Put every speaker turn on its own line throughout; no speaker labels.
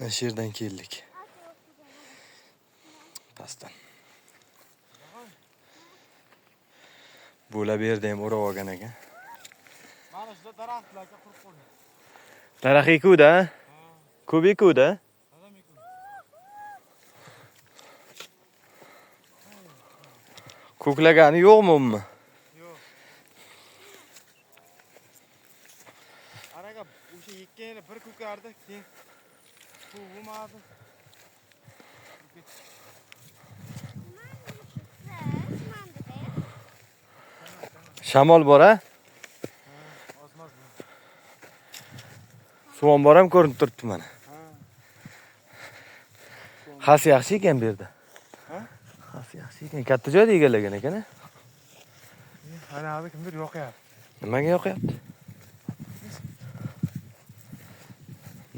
Shu yerdan keldik. Pastdan. Bular bu yerda ham o'rab olgan ekan.
Mana shunda daraxtlarga qurib qo'ydi.
Daraxt ekuvda? Ko'p ekuvda? Ko'klagani yo'qmi umuman?
Yo'q. Araga o'sha yekkani bir ko'kardi, keyin bo'lmadi.
Shamol bor-a?
Ozmoz.
Suvon bor ham ko'rinib turibdi mana. Xas yaxshi ekan bu yerda.
Ha?
Xas yaxshi ekan. Katta joyda egallagan ekan-a?
Ana hozir kimdir yo'qyapti.
Nimaga yo'qyapti?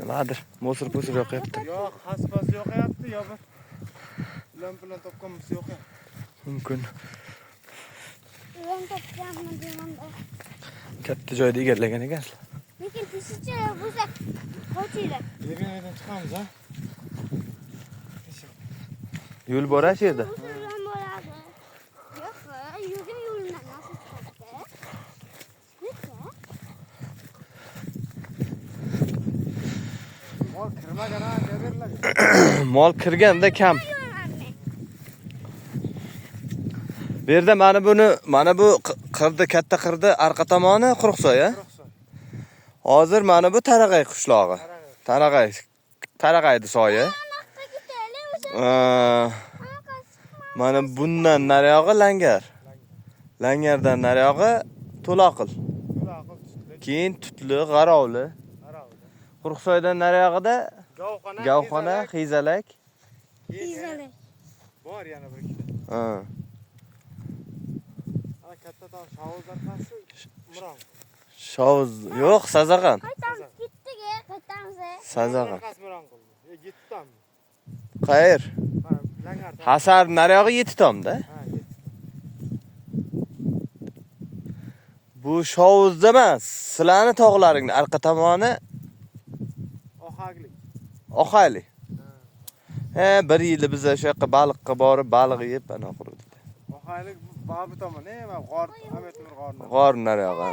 Nimadir, mosir-posir yo'qyapti.
Yo'q, xas-pas yo'qyapti, yo bir bilan topganimiz yo'qyapti.
Mumkin.
Ben topganman demanda.
Katta joyda egallagan ekansizlar.
Lekin tishchi bo'lsa qochinglar.
Yerdan chiqamiz, ha?
Yo'l bor-a shu yerda?
Usuldan bo'ladi. Yo'q, yurgan yo'ldan nasib chiqadi.
Mol kirmagan, ha, deverlar.
Mol kirganda kam. Bu yerda mana bu qirdi, katta qirdi arqa tomoni Quruqsoy-a? Hozir mana bu Tarag'ay qishlog'i. Tarag'aydi soyi. Mana bundan nariyog'i Langar. Langardan nariyog'i To'loqil. Keyin Tutli, G'arovli. Quruqsoydan nariyog'ida Gavxona, Xizalak.
Xizalak.
Bor yana bir ikkita.
Ha.
Ana katta tog' Shovuzlar qasi Miron.
Shovuz yo'q, Sazag'an.
Qaytamiz, ketdik, qaytamiz.
Sazag'an.
Qasi Miron qildi. Yettam.
Qayer?
Langar.
Hasar nariyog'i 7 tomda.
Ha, yetdi.
Bu Shovuzda emas, sizlarning tog'laringning arqa tomoni
Oqaglik.
Oqayli. Bir yil biz o'sha yoqqa baliqqa borib, baliq yeb ana qurdik.
Oqaylik babi tomon, g'or, Ametmir g'orni.
G'or nariyog'i.